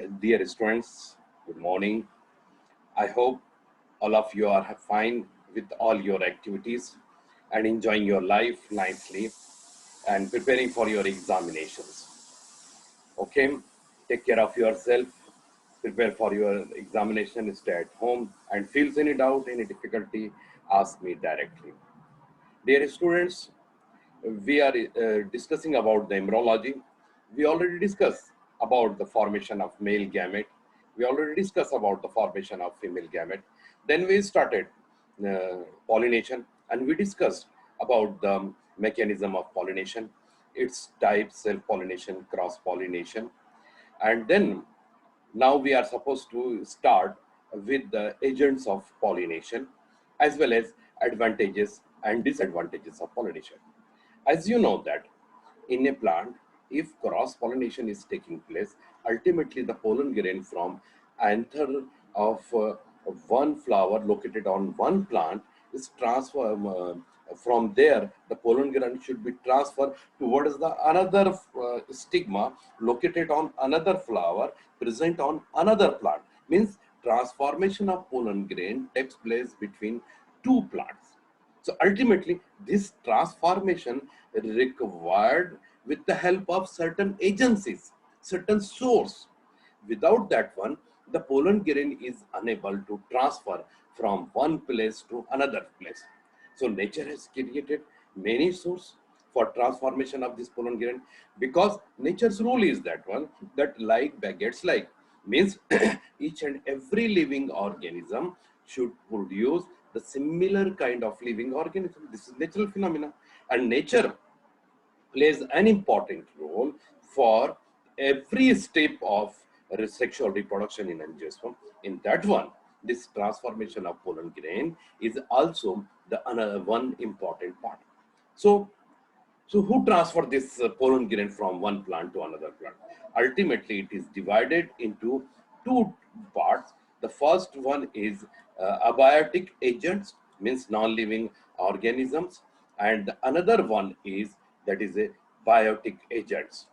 Dear students, good morning. I hope all of you are fine with all your activities and enjoying your life nicely and preparing for your examinations. Okay, take care of yourself, prepare for your examination, stay at home, and feels any doubt, any difficulty, ask me directly. Dear students, we are discussing about the embryology. We already discussed about the formation of male gamete. We already discussed about the formation of female gamete. Then we started pollination, and we discussed about the mechanism of pollination, its types, self-pollination, cross-pollination. And then now we are supposed to start with the agents of pollination as well as advantages and disadvantages of pollination. As you know that in a plant, if cross-pollination is taking place, ultimately the pollen grain from anther of one flower located on one plant is transferred. From there, the pollen grain should be transferred towards the another stigma located on another flower present on another plant. Means transformation of pollen grain takes place between two plants. So ultimately, this transformation required with the help of certain agencies, certain source. Without that one, the pollen grain is unable to transfer from one place to another place. So nature has created many sources for transformation of this pollen grain because nature's rule is that one that like begets like means each and every living organism should produce the similar kind of living organism. This is natural phenomena, and nature plays an important role for every step of sexual reproduction in angiosperm. In that one, this transformation of pollen grain is also the another one important part. So, so who transfer this pollen grain from one plant to another plant? Ultimately, it is divided into two parts. The first one is abiotic agents, means non-living organisms, and another one is that is a biotic agents.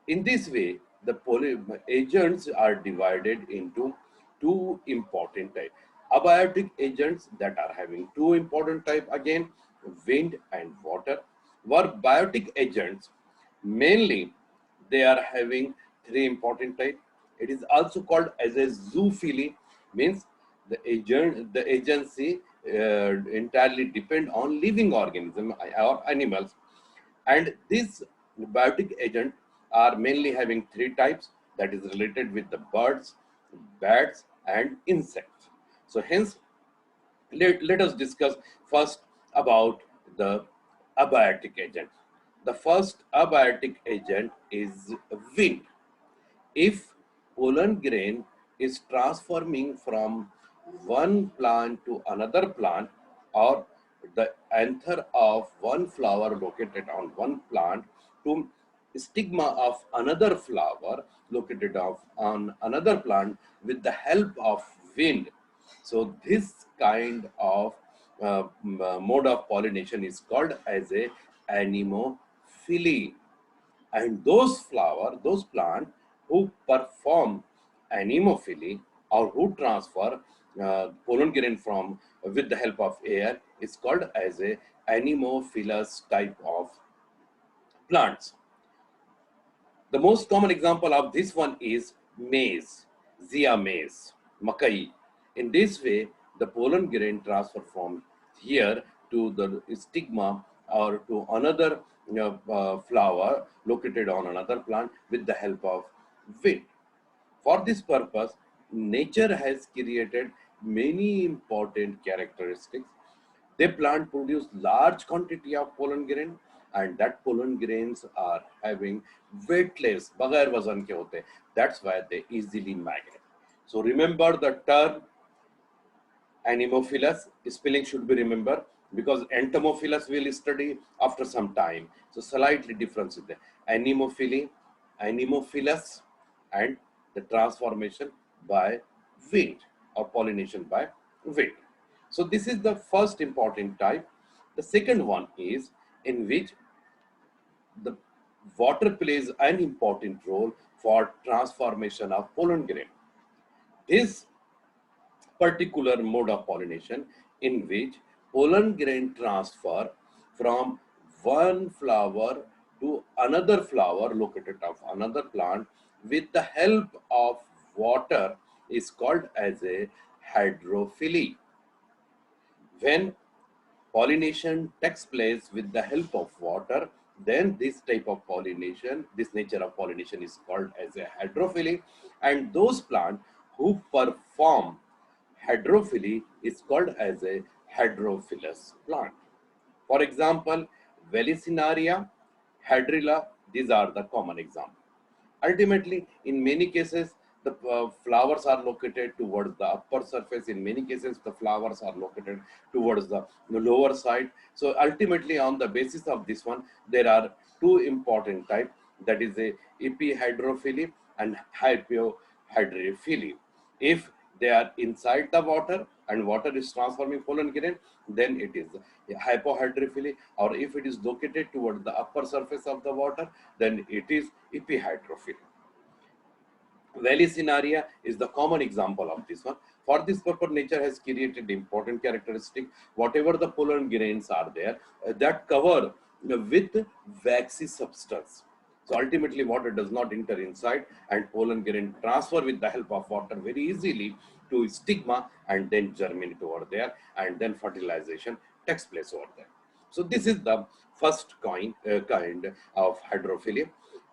In this way, the agents are divided into two important types. Abiotic agents that are having two important type again, wind and water. Were biotic agents, mainly they are having three important type. It is also called as a zoophily, means the agency entirely depend on living organism or animals, and these biotic agents are mainly having three types that is related with the birds, bats, and insects. So hence, let us discuss first about the abiotic agent. The first abiotic agent is wind. If pollen grain is transforming from one plant to another plant, or the anther of one flower located on one plant to stigma of another flower located on another plant with the help of wind. So this kind of mode of pollination is called as a anemophily. And those plants who perform anemophily or who transfer pollen grain from with the help of air is called as a anemophilous type of plants. The most common example of this one is maize, zea maize, makai. In this way, the pollen grain transfer from here to the stigma or to another flower located on another plant with the help of wind. For this purpose, nature has created many important characteristics. They plant produce large quantity of pollen grain, and that pollen grains are having weightless, बगैर वजन के होते. That's why they easily migrate. So remember the term anemophilous. Spelling should be remembered because entomophilous will study after some time. So slightly difference is there. Anemophily, anemophilous, and the transformation by wind or pollination by wind. So this is the first important type. The second one is in which the water plays an important role for transformation of pollen grain. This particular mode of pollination in which pollen grain transfer from one flower to another flower located of another plant with the help of water is called as a hydrophily. When pollination takes place with the help of water, then this type of pollination, this nature of pollination is called as a hydrophily, and those plants who perform hydrophily is called as a hydrophilous plant. For example, Vallisneria, Hydrilla, these are the common examples. Ultimately, in many cases, the flowers are located towards the upper surface. In many cases, the flowers are located towards the lower side. So ultimately, on the basis of this one, there are two important types, that is a epihydrophily and hypohydrophily. If they are inside the water and water is transforming pollen grain, then it is hypohydrophily, or if it is located towards the upper surface of the water, then it is epihydrophily. Vallisneria is the common example of this one. For this purpose, nature has created important characteristic. Whatever the pollen grains are there, that cover with waxy substance. So ultimately, water does not enter inside, and pollen grain transfer with the help of water very easily to stigma and then germinate over there, and then fertilization takes place over there. So this is the first kind of hydrophilia.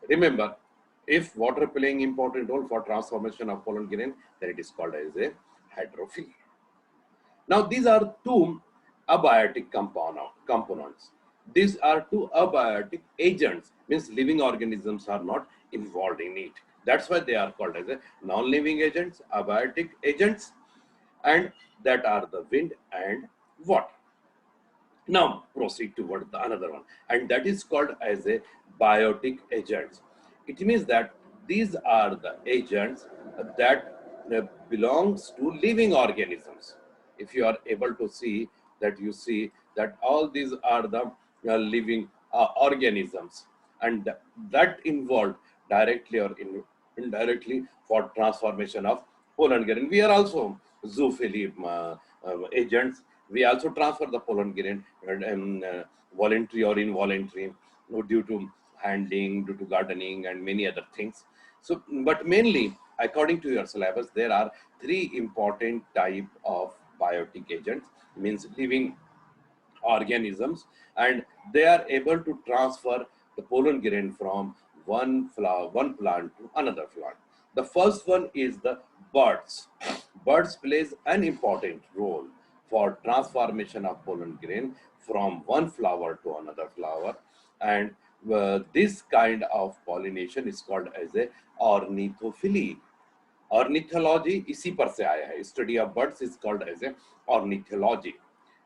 Remember, if water playing important role for transformation of pollen grain, then it is called as a hydrophilia. Now these are two abiotic components. These are two abiotic agents, means living organisms are not involved in it. That's why they are called as a non-living agents, abiotic agents, and that are the wind and water. Now proceed toward the another one, and that is called as a biotic agents. It means that these are the agents that belongs to living organisms. If you are able to see that, you see that all these are the living organisms, and that involved directly or indirectly for transformation of pollen grain. We are also zoophily agents. We also transfer the pollen grain voluntary or involuntary, due to handling, due to gardening, and many other things. So, but mainly, according to your syllabus, there are three important type of biotic agents, means living organisms, and they are able to transfer the pollen grain from one plant to another plant. The first one is the birds. Birds plays an important role for transformation of pollen grain from one flower to another flower, and this kind of pollination is called as a ornithophy. Ornithology इसी पर से आया है. Study of birds is called as a ornithology.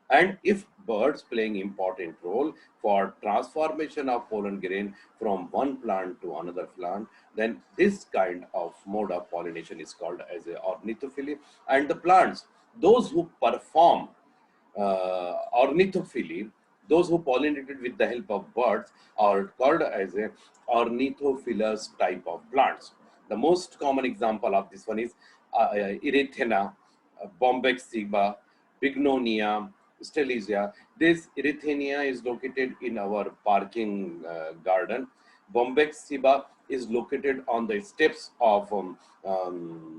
And if birds playing important role for transformation of pollen grain from one plant to another plant, then this kind of mode of pollination is called as a ornithophy. And the plants, those who perform ornithophy, those who pollinated with the help of birds, are called as a ornithophilous type of plants. The most common example of this one is Erythena, Bombyx, Bignonia, Stellisia. This Erythenia is located in our parking garden. Bombyx is located on the steps of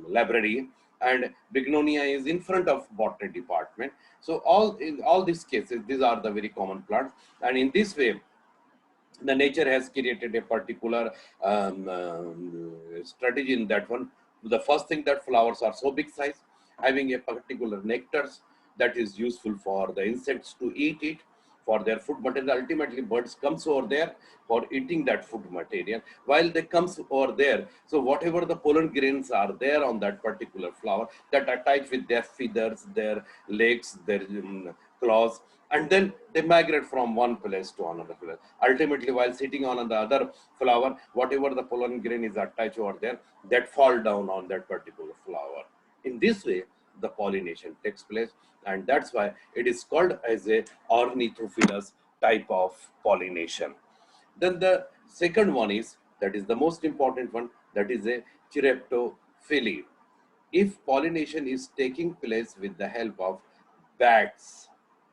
library, and Bignonia is in front of botany department. So in all these cases, these are the very common plants, and in this way, the nature has created a particular strategy in that one. The first thing, that flowers are so big size, having a particular nectars that is useful for the insects to eat it for their food material. Ultimately, birds comes over there for eating that food material. While they comes over there, so whatever the pollen grains are there on that particular flower, that attach with their feathers, their legs, their claws, and then they migrate from one place to another place. Ultimately, while sitting on the other flower, whatever the pollen grain is attached over there, that fall down on that particular flower. In this way, the pollination takes place, and that's why it is called as a ornithophilous type of pollination. Then the Second one is, that is the most important one, that is a chiroptophilia. If pollination is taking place with the help of bats,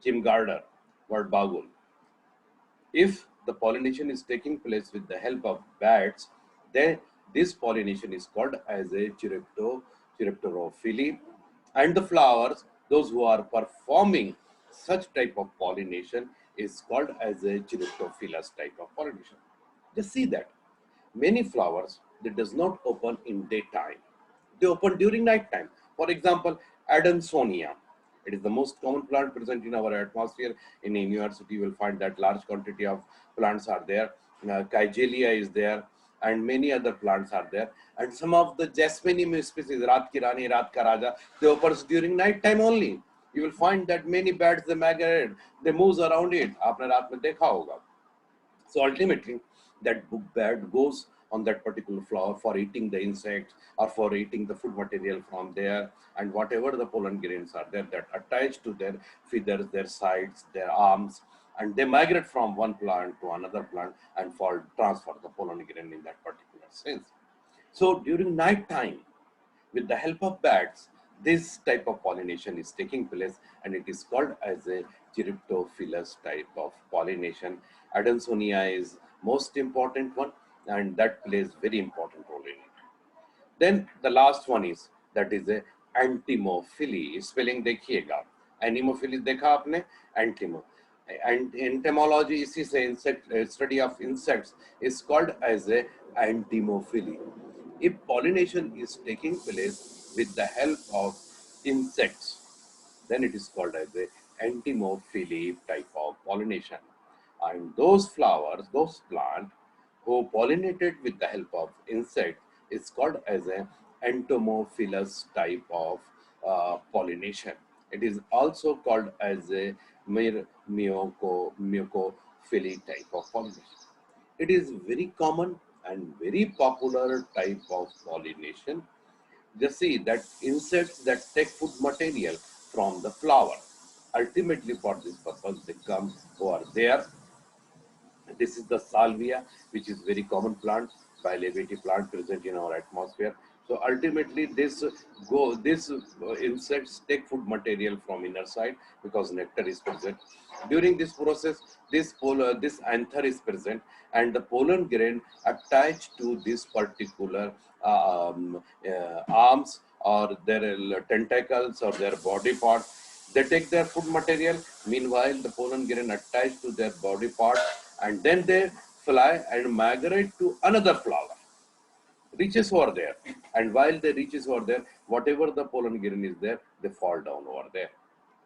chimgarder, word bagul. If the pollination is taking place with the help of bats, then this pollination is called as a chiropterophily. And the flowers, those who are performing such type of pollination, is called as a chiroptophilous type of pollination. Just see that many flowers, they does not open in daytime, they open during night time. For example, Adansonia, it is the most common plant present in our atmosphere. In university you will find that large quantity of plants are there. Kigelia is there, and many other plants are there. And some of the jasminium species, Raat ki Rani, Raat ka Raja, they opens during night time only. You will find that many bats, they migrate, they moves around it. आपने रात में देखा होगा. So ultimately, that bird goes on that particular flower for eating the insects or for eating the food material from there, and whatever the pollen grains are there that attach to their feathers, their sides, their arms, and they migrate from one plant to another plant and for transfer the pollen grain in that particular sense. So during night time, with the help of bats, this type of pollination is taking place, and it is called as a chiroptophilous type of pollination. Adansonia is most important one, and that plays very important role in it. Then the last one is, that is a anemophily. Spelling देखिएगा, anemophily देखा आपने, एंटीमो. And entomology इसी से insect study of insects is called as a entomophily. If pollination is taking place with the help of insects, then it is called as a entomophily type of pollination. And those flowers, those plants who pollinated with the help of insect is called as a entomophilous type of pollination. It is also called as a mucophily type of pollination. It is very common and very popular type of pollination. Just see that insects that take food material from the flower. Ultimately, for this purpose, they come over there. This is the salvia, which is very common plant, bilabaty plant present in our atmosphere. So ultimately, this insects take food material from inner side because nectar is present. During this process, this anther is present, and the pollen grain attached to this particular arms or their tentacles or their body part. They take their food material. Meanwhile, the pollen grain attached to their body part, and then they fly and migrate to another flower, reaches over there. And while they reaches over there, whatever the pollen grain is there, they fall down over there.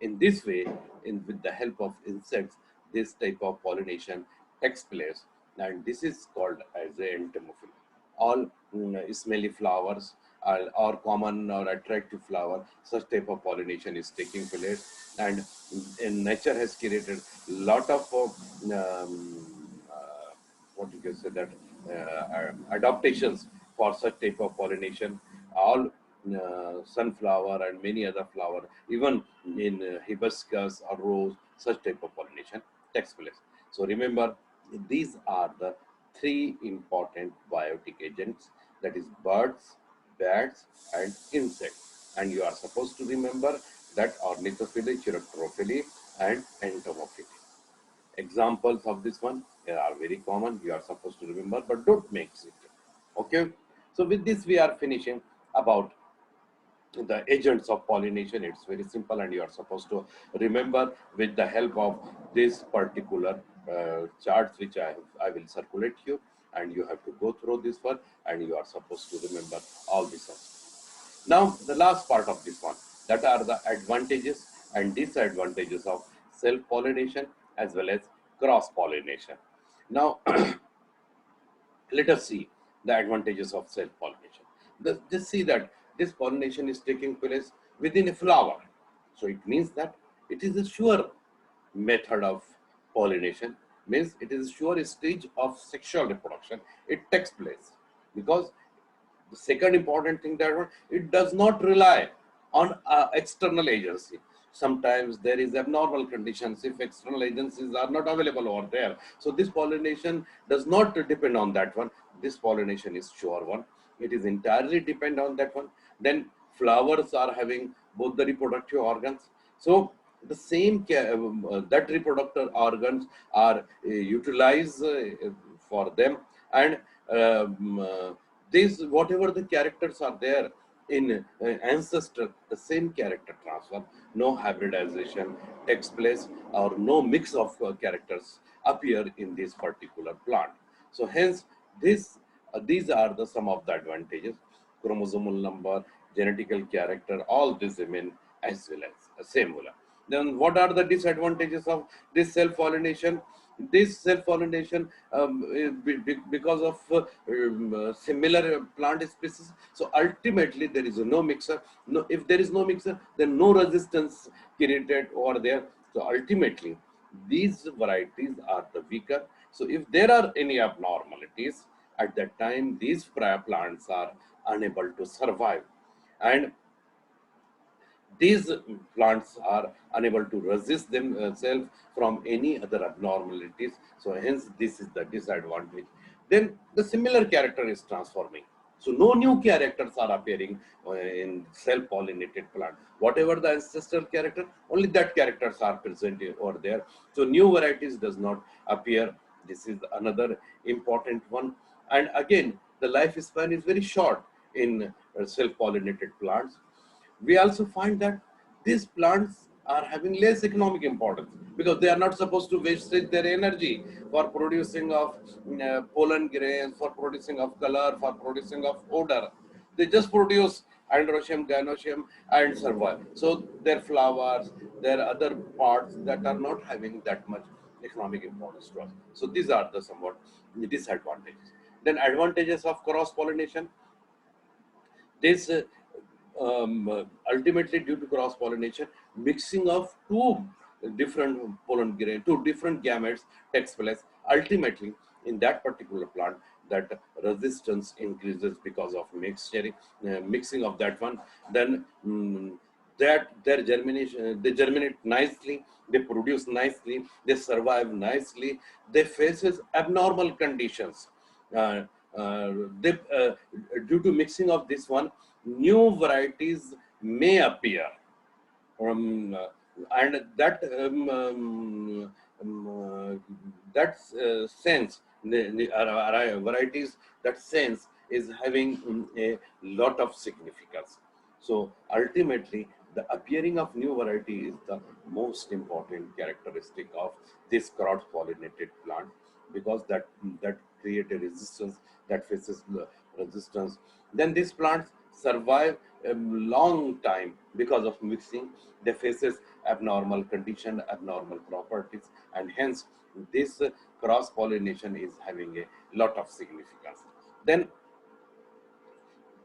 In this way, with the help of insects, this type of pollination takes place, and this is called as a entomophily. All smelly flowers or common or attractive flower, such type of pollination is taking place, and in nature has created lot of what you can say that adaptations for such type of pollination. All sunflower and many other flower, even in hibiscus or rose, such type of pollination takes place. So remember, these are the three important biotic agents, that is birds, bats, and insects. And you are supposed to remember that ornithophily, chiropterophily, and entomophily. Examples of this one are very common. You are supposed to remember, but don't mix it. Okay. So with this, we are finishing about the agents of pollination. It's very simple, and you are supposed to remember with the help of this particular charts, which I will circulate you, and you have to go through this one, and you are supposed to remember all this. Now, the last part of this one, that are the advantages and disadvantages of self-pollination as well as cross-pollination. Now, let us see the advantages of self-pollination. Just see that this pollination is taking place within a flower. So it means that it is a sure method of pollination, means it is a sure stage of sexual reproduction. It takes place because the second important thing, that it does not rely on external agency. sometimes there is abnormal conditions if external agencies are not available over there. So this pollination does not depend on that one. This pollination is sure one. It is entirely depend on that one. Then flowers are having both the reproductive organs. So the same that reproductive organs are utilized for them, and um, uh, these whatever the characters are there in ancestor, the same character transfer, no hybridization takes place, or no mix of characters appear in this particular plant. So hence this these are the some of the advantages: chromosomal number, genetical character, all this remain as well as similar. Then what are the disadvantages of this self-pollination? This self-pollination, because of similar plant species. So ultimately, there is no mixer. No, if there is no mixer, then no resistance created over there. So ultimately, these varieties are the weaker. So if there are any abnormalities at that time, these plants are unable to survive, and these plants are unable to resist themselves from any other abnormalities. So hence this is the disadvantage. Then the similar character is transforming. So no new characters are appearing in self-pollinated plant. Whatever the ancestral character, only that characters are present over there. So new varieties does not appear. This is another important one. And again, the lifespan is very short in self-pollinated plants. We also find that these plants are having less economic importance because they are not supposed to waste their energy for producing of pollen grains, for producing of color, for producing of odor. They just produce androecium, gynoecium, and survive. So their flowers, their other parts that are not having that much economic importance to us. So these are the somewhat disadvantages. Then advantages of cross pollination. This ultimately due to cross pollination, mixing of two different pollen grain, two different gametes takes place. Ultimately, in that particular plant, that resistance increases because of mixing of that one. Then that their germination, they germinate nicely, they produce nicely, they survive nicely. They faces abnormal conditions. Uh, they, due to mixing of this one, new varieties may appear, and that that sense, the varieties, that sense is having a lot of significance. So ultimately, the appearing of new variety is the most important characteristic of this cross-pollinated plant, because that create a resistance, that faces resistance. Then these plants survive a long time because of mixing. They faces abnormal condition, abnormal properties, and hence this cross pollination is having a lot of significance. Then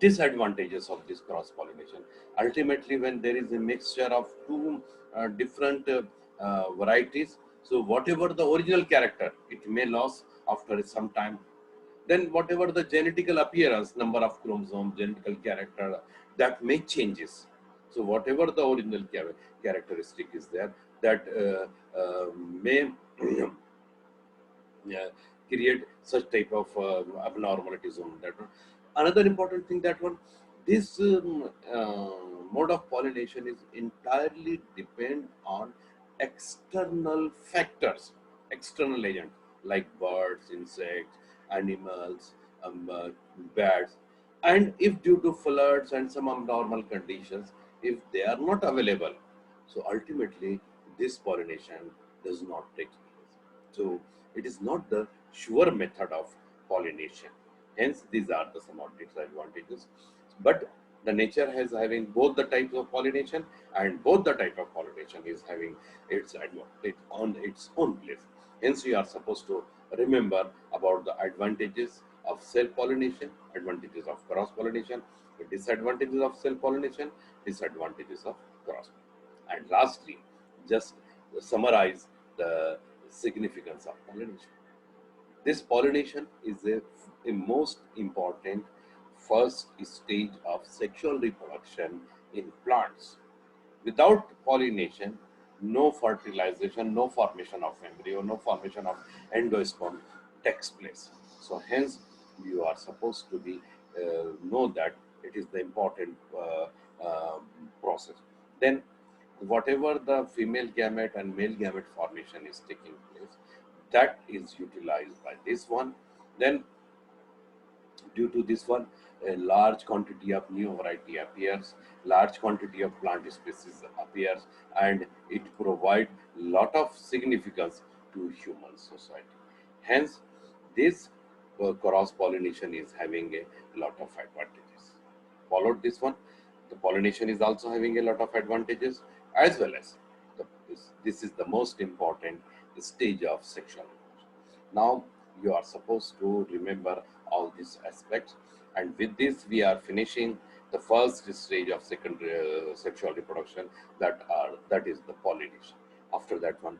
disadvantages of this cross pollination: ultimately, when there is a mixture of two different varieties, so whatever the original character, it may lose after some time. Then whatever the genetical appearance, number of chromosomes, genetical character, that may changes. So whatever the original characteristic is there, that may yeah, create such type of abnormalities on that one. Another important thing, that one, this mode of pollination is entirely depend on external factors, external agents like birds, insects, animals, bats. And if due to floods and some abnormal conditions, if they are not available, so ultimately this pollination does not take place. So it is not the sure method of pollination. Hence, these are the some of disadvantages. But the nature has having both the types of pollination, and both the type of pollination is having its advantage on its own place. Hence, we are supposed to remember about the advantages of self-pollination, advantages of cross-pollination, the disadvantages of self-pollination, disadvantages of cross. And lastly, just summarize the significance of pollination. This pollination is a most important first stage of sexual reproduction in plants. Without pollination, no fertilization, no formation of embryo, no formation of endosperm takes place. So hence you are supposed to be know that it is the important uh, process. Then whatever the female gamete and male gamete formation is taking place, that is utilized by this one. Then due to this one, a large quantity of new variety appears, large quantity of plant species appears, and it provides lot of significance to human society. Hence, this cross pollination is having a lot of advantages. Followed this one, the pollination is also having a lot of advantages, as well as this is the most important stage of sexual reproduction. Now you are supposed to remember all these aspects, and with this we are finishing the first stage of secondary sexual reproduction, that is the pollination. After that one,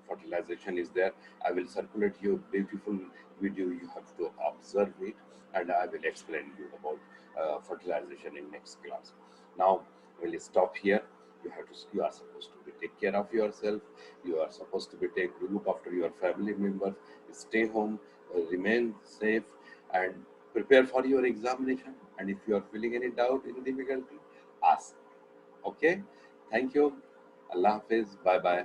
fertilization is there. I will circulate you beautiful video, you have to observe it, and I will explain you about fertilization in next class. Now we'll stop here. You are supposed to be take care of yourself. You are supposed to be take look after your family members. Stay home, remain safe, and prepare for your examination. And if you are feeling any doubt, any difficulty, ask. Okay. Thank you. Allah Hafiz. Bye bye.